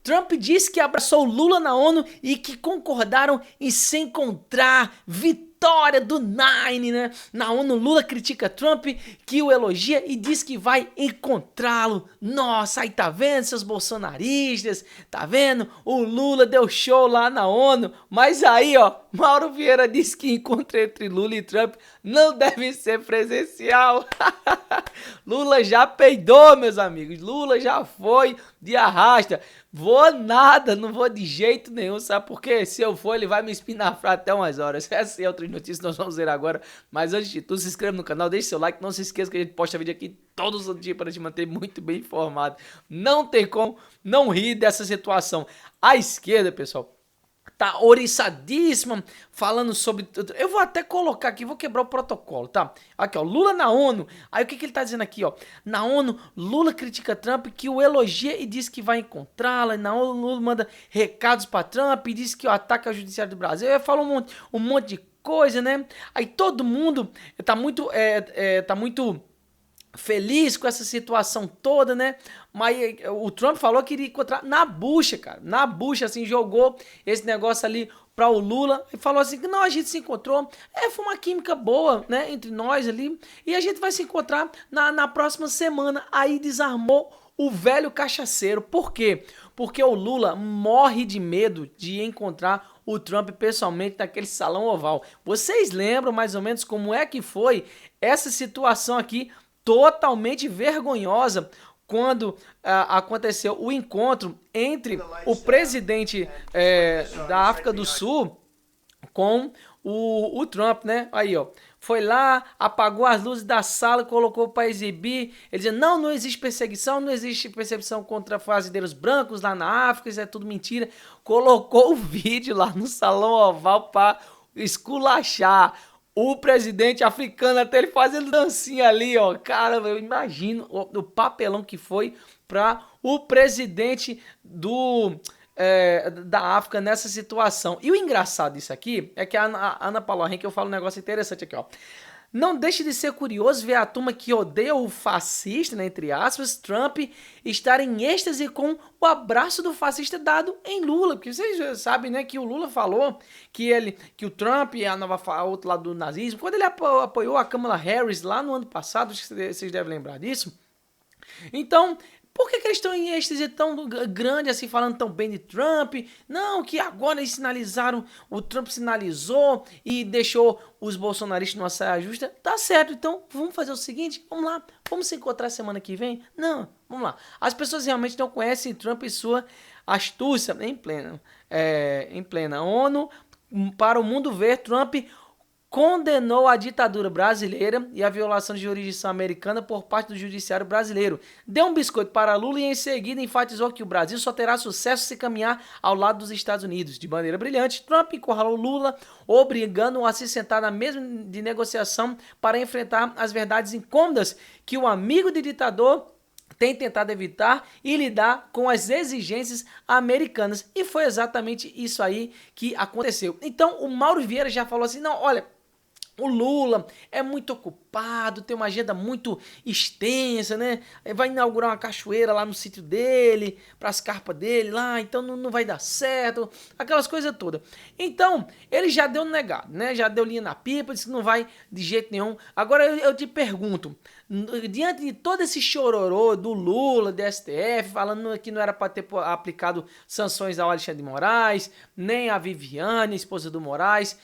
Trump disse que abraçou Lula na ONU e que concordaram em se encontrar. Vitória do Nine, né? Na ONU, Lula critica Trump, que o elogia e diz que vai encontrá-lo. Nossa, aí tá vendo, seus bolsonaristas? Tá vendo? O Lula deu show lá na ONU, mas aí, ó, Mauro Vieira disse que encontro entre Lula e Trump não deve ser presencial. Lula já peidou, meus amigos. Lula já foi de arrasta. Vou nada, não vou de jeito nenhum, sabe por quê? Se eu for, ele vai me espinafrar até umas horas. Essa é outra notícia que nós vamos ver agora. Mas antes de tudo, se inscreva no canal, deixe seu like. Não se esqueça que a gente posta vídeo aqui todos os dias para te manter muito bem informado. Não tem como não rir dessa situação. A esquerda, pessoal, tá oriçadíssima falando sobre... Eu vou até colocar aqui, vou quebrar o protocolo, tá? Aqui, ó, Lula na ONU. Aí o que ele tá dizendo aqui, ó? Na ONU, Lula critica Trump, que o elogia e diz que vai encontrá-la. Na ONU, Lula manda recados pra Trump e diz que o ataque ao judiciário do Brasil. Ele fala um monte de coisa, né? Aí todo mundo tá muito feliz com essa situação toda, né? Mas o Trump falou que iria encontrar na bucha, cara. Na bucha, assim, jogou esse negócio ali para o Lula e falou assim que não, a gente se encontrou. Foi uma química boa, né, entre nós ali. E a gente vai se encontrar na próxima semana. Aí desarmou o velho cachaceiro. Por quê? Porque o Lula morre de medo de encontrar o Trump pessoalmente naquele salão oval. Vocês lembram mais ou menos como é que foi essa situação aqui totalmente vergonhosa quando aconteceu o encontro entre o presidente da África do Sul com o Trump, né? Aí, ó, foi lá, apagou as luzes da sala, colocou para exibir. Ele dizia, não existe perseguição, não existe perseguição contra fazendeiros brancos lá na África, isso é tudo mentira. Colocou o vídeo lá no salão oval para esculachar o presidente africano, até ele fazendo dancinha ali, ó. Cara, eu imagino o papelão que foi para o presidente da África nessa situação. E o engraçado disso aqui é que a Ana Paula Henrique, eu falo um negócio interessante aqui, ó. Não deixe de ser curioso ver a turma que odeia o fascista, né, entre aspas, Trump, estar em êxtase com o abraço do fascista dado em Lula. Porque vocês sabem, né, que o Lula falou que o Trump é a outro lado do nazismo. Quando ele apoiou a Kamala Harris lá no ano passado, vocês devem lembrar disso. Então, por que eles estão em êxtase tão grande assim, falando tão bem de Trump? Não, que agora eles sinalizaram, o Trump sinalizou e deixou os bolsonaristas numa saia justa. Tá certo, então vamos fazer o seguinte, vamos lá, vamos se encontrar semana que vem? Não, vamos lá. As pessoas realmente não conhecem Trump e sua astúcia em plena ONU. Para o mundo ver, Trump condenou a ditadura brasileira e a violação de jurisdição americana por parte do judiciário brasileiro. Deu um biscoito para Lula e em seguida enfatizou que o Brasil só terá sucesso se caminhar ao lado dos Estados Unidos. De maneira brilhante, Trump encurralou Lula, obrigando-o a se sentar na mesa de negociação para enfrentar as verdades incômodas que o amigo de ditador tem tentado evitar e lidar com as exigências americanas. E foi exatamente isso aí que aconteceu. Então o Mauro Vieira já falou assim, não, olha, o Lula é muito ocupado, tem uma agenda muito extensa, né? Vai inaugurar uma cachoeira lá no sítio dele, para as carpas dele lá, então não vai dar certo, aquelas coisas todas. Então, ele já deu negado, né? Já deu linha na pipa, disse que não vai de jeito nenhum. Agora eu te pergunto, diante de todo esse chororô do Lula, do STF, falando que não era para ter aplicado sanções ao Alexandre de Moraes, nem a Viviane, esposa do Moraes,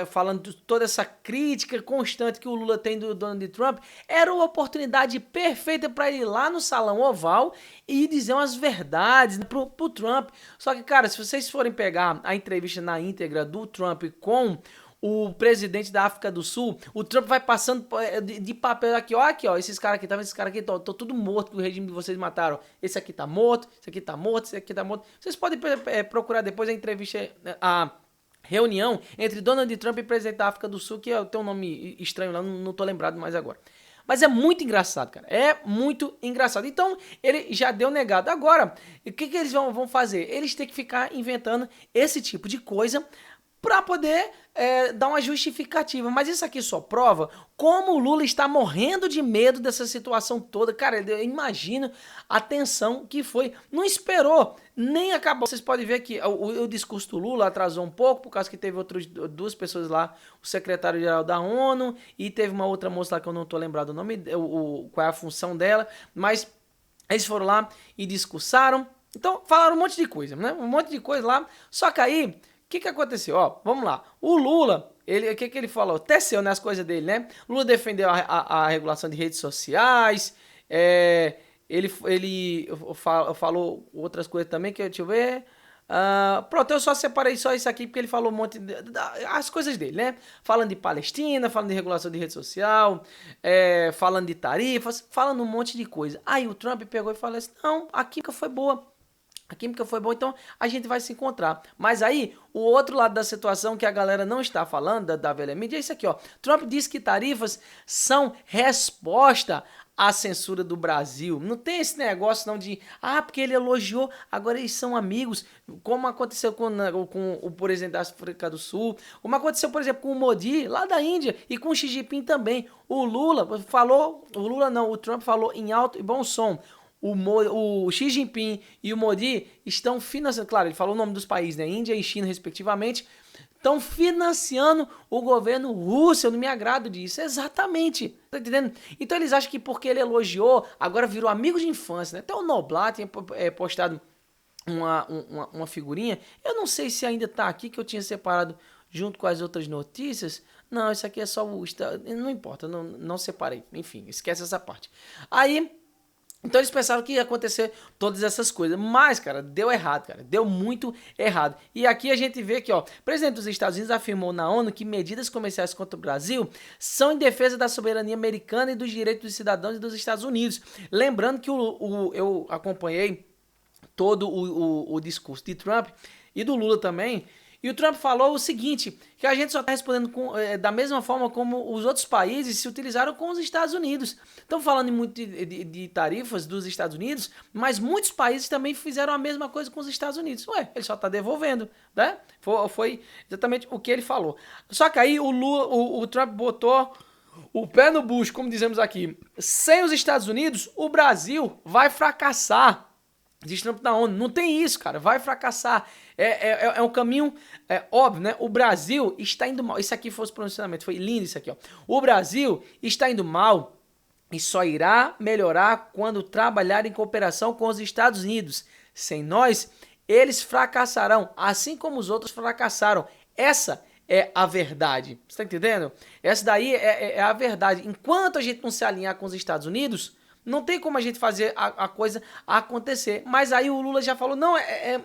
falando de toda essa crítica constante que o Lula tem do Donald Trump, era uma oportunidade perfeita para ele ir lá no Salão Oval e dizer umas verdades pro Trump. Só que, cara, se vocês forem pegar a entrevista na íntegra do Trump com o presidente da África do Sul, o Trump vai passando de papel aqui, ó, esses caras aqui, tá vendo? Esses caras aqui, tô tudo morto, que o regime de vocês mataram. Esse aqui tá morto, esse aqui tá morto, esse aqui tá morto. Vocês podem procurar depois a entrevista, a reunião entre Donald Trump e o presidente da África do Sul, que tem um nome estranho lá, não tô lembrado mais agora. Mas é muito engraçado, cara. É muito engraçado. Então, ele já deu negado. Agora, o que eles vão fazer? Eles têm que ficar inventando esse tipo de coisa para poder dar uma justificativa. Mas isso aqui só prova como o Lula está morrendo de medo dessa situação toda. Cara, eu imagino a tensão que foi. Não esperou, nem acabou. Vocês podem ver que o discurso do Lula atrasou um pouco, por causa que teve duas pessoas lá, o secretário-geral da ONU e teve uma outra moça lá que eu não estou lembrado o nome, qual é a função dela, mas eles foram lá e discursaram. Então, falaram um monte de coisa, né? Um monte de coisa lá. Só que aí, o que aconteceu? Ó, vamos lá. O Lula, o que ele falou? Teceu, né, as coisas dele, né? O Lula defendeu a regulação de redes sociais. Ele falou outras coisas também, que deixa eu ver. Pronto, eu só separei só isso aqui porque ele falou um monte as coisas dele, né? Falando de Palestina, falando de regulação de rede social, falando de tarifas, falando um monte de coisa. Aí o Trump pegou e falou assim: não, a química foi boa. A química foi boa, então a gente vai se encontrar. Mas aí, o outro lado da situação que a galera não está falando, da velha mídia, é isso aqui, ó. Trump diz que tarifas são resposta à censura do Brasil. Não tem esse negócio não de, porque ele elogiou, agora eles são amigos, como aconteceu com o presidente da África do Sul, como aconteceu, por exemplo, com o Modi, lá da Índia, e com o Xi Jinping também. O Trump falou em alto e bom som. O Xi Jinping e o Modi estão financiando, claro, ele falou o nome dos países, né? Índia e China, respectivamente, estão financiando o governo russo. Eu não me agrado disso. Exatamente. Tá entendendo? Então eles acham que porque ele elogiou, agora virou amigo de infância, né? Até o Noblat tinha postado uma figurinha. Eu não sei se ainda tá aqui, que eu tinha separado junto com as outras notícias. Não, isso aqui é só o... Não importa, não separei. Enfim, esquece essa parte. Aí... Então eles pensaram que ia acontecer todas essas coisas, mas, cara, deu errado, cara, deu muito errado. E aqui a gente vê que, ó, o presidente dos Estados Unidos afirmou na ONU que medidas comerciais contra o Brasil são em defesa da soberania americana e dos direitos dos cidadãos dos Estados Unidos. Lembrando que eu acompanhei todo o discurso de Trump e do Lula também. E o Trump falou o seguinte, que a gente só está respondendo da mesma forma como os outros países se utilizaram com os Estados Unidos. Estão falando muito de tarifas dos Estados Unidos, mas muitos países também fizeram a mesma coisa com os Estados Unidos. Ué, ele só está devolvendo, né? Foi exatamente o que ele falou. Só que aí o Trump botou o pé no bucho, como dizemos aqui. Sem os Estados Unidos, o Brasil vai fracassar. Diz Trump da ONU. Não tem isso, cara. Vai fracassar. É um caminho óbvio, né? O Brasil está indo mal. Isso aqui foi o pronunciamento. Foi lindo isso aqui, ó. O Brasil está indo mal e só irá melhorar quando trabalhar em cooperação com os Estados Unidos. Sem nós, eles fracassarão, assim como os outros fracassaram. Essa é a verdade. Você tá entendendo? Essa daí é a verdade. Enquanto a gente não se alinhar com os Estados Unidos, não tem como a gente fazer a coisa acontecer. Mas aí o Lula já falou, não,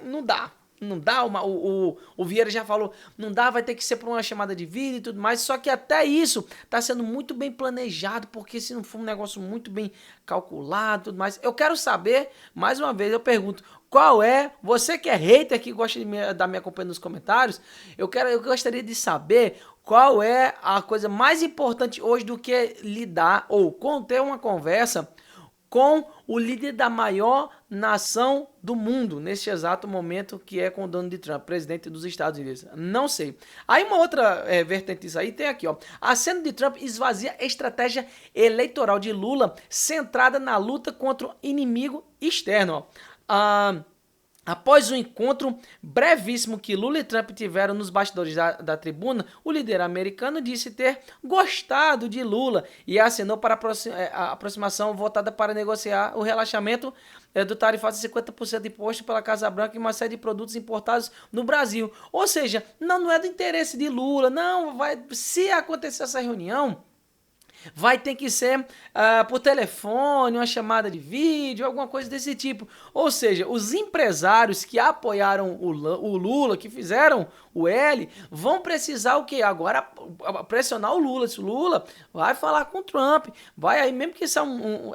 não dá. Não dá, o Vieira já falou, não dá, vai ter que ser por uma chamada de vídeo e tudo mais. Só que até isso tá sendo muito bem planejado, porque se não for um negócio muito bem calculado e tudo mais. Eu quero saber, mais uma vez eu pergunto, qual é, você que é hater, que gosta de dar minha companhia nos comentários, eu gostaria de saber qual é a coisa mais importante hoje do que lidar ou conter uma conversa com o líder da maior nação do mundo, nesse exato momento, que é com o Donald Trump, presidente dos Estados Unidos. Não sei. Aí uma outra vertente disso aí tem aqui, ó. A cena de Trump esvazia a estratégia eleitoral de Lula centrada na luta contra o inimigo externo, ó. Após o encontro brevíssimo que Lula e Trump tiveram nos bastidores da tribuna, o líder americano disse ter gostado de Lula e assinou para a aproximação votada para negociar o relaxamento do tarifado de 50% de imposto pela Casa Branca e uma série de produtos importados no Brasil. Ou seja, não é do interesse de Lula, não vai. Se acontecer essa reunião, vai ter que ser por telefone, uma chamada de vídeo, alguma coisa desse tipo. Ou seja, os empresários que apoiaram o Lula, que fizeram o L, vão precisar o quê? Agora pressionar o Lula. Se o Lula vai falar com o Trump, vai aí, mesmo que isso é um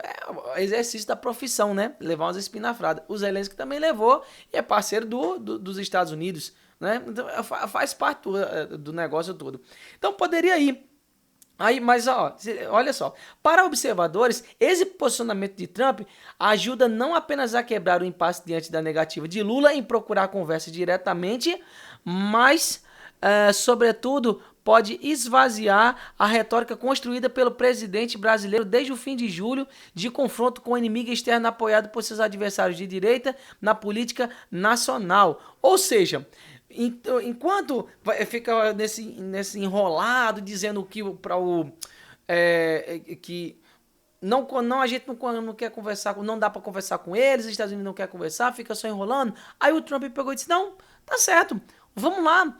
exercício da profissão, né? Levar umas espinafradas. O Zelensky também levou e é parceiro dos Estados Unidos, né? Então, faz parte do negócio todo. Então poderia ir. Aí, mas ó, olha só, para observadores, esse posicionamento de Trump ajuda não apenas a quebrar o impasse diante da negativa de Lula em procurar conversa diretamente, mas sobretudo, pode esvaziar a retórica construída pelo presidente brasileiro desde o fim de julho de confronto com o inimigo externo apoiado por seus adversários de direita na política nacional. Ou seja, enquanto fica nesse enrolado dizendo que para o que a gente não quer conversar, não dá para conversar com eles, os Estados Unidos não quer conversar, fica só enrolando. Aí o Trump pegou e disse, não, tá certo, vamos lá,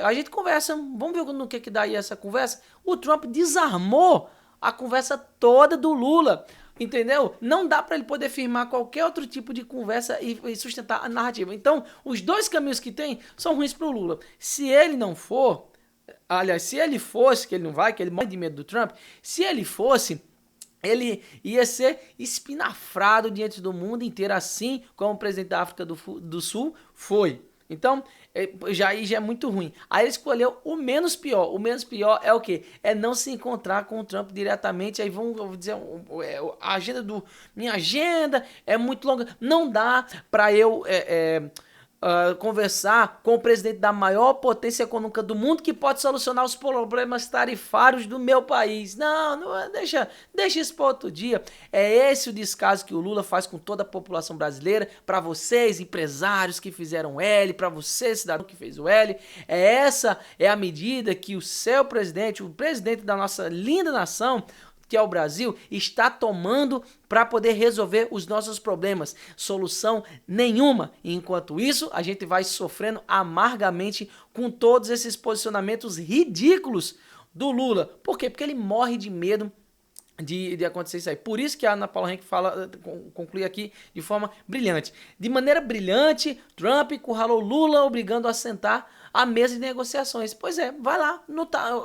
a gente conversa, vamos ver no que dá aí essa conversa. O Trump desarmou a conversa toda do Lula, entendeu? Não dá para ele poder firmar qualquer outro tipo de conversa e sustentar a narrativa. Então, os dois caminhos que tem são ruins pro Lula. Se ele não for, aliás, se ele fosse, que ele não vai, que ele morre de medo do Trump, se ele fosse, ele ia ser espinafrado diante do mundo inteiro, assim como o presidente da África do Sul foi. Então, já é muito ruim. Aí ele escolheu o menos pior. O menos pior é o quê? É não se encontrar com o Trump diretamente. Aí vamos dizer, a agenda minha agenda é muito longa. Não dá para eu conversar com o presidente da maior potência econômica do mundo que pode solucionar os problemas tarifários do meu país. Não deixa isso para outro dia. É esse o descaso que o Lula faz com toda a população brasileira, para vocês, empresários que fizeram o L, para você, cidadão que fez o L. Essa é a medida que o seu presidente, o presidente da nossa linda nação, que é o Brasil, está tomando para poder resolver os nossos problemas. Solução nenhuma. E enquanto isso, a gente vai sofrendo amargamente com todos esses posicionamentos ridículos do Lula. Por quê? Porque ele morre de medo de acontecer isso aí. Por isso que a Ana Paula Henrique conclui aqui de forma brilhante. De maneira brilhante, Trump encurralou Lula, obrigando a sentar à mesa de negociações. Pois é, vai lá. Não tá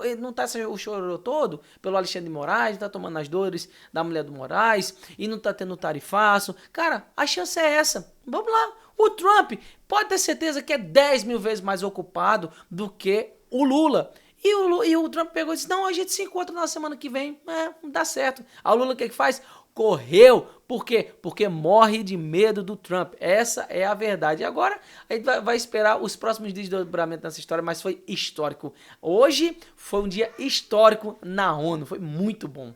o choro todo pelo Alexandre de Moraes, não tá tomando as dores da mulher do Moraes, e não tá tendo tarifaço. Cara, a chance é essa. Vamos lá. O Trump pode ter certeza que é 10 mil vezes mais ocupado do que o Lula. E o Trump pegou e disse, não, a gente se encontra na semana que vem. Não dá certo. Aí o Lula o que faz? Correu. Por quê? Porque morre de medo do Trump. Essa é a verdade. E agora a gente vai esperar os próximos dias de desdobramento nessa história, mas foi histórico. Hoje foi um dia histórico na ONU. Foi muito bom.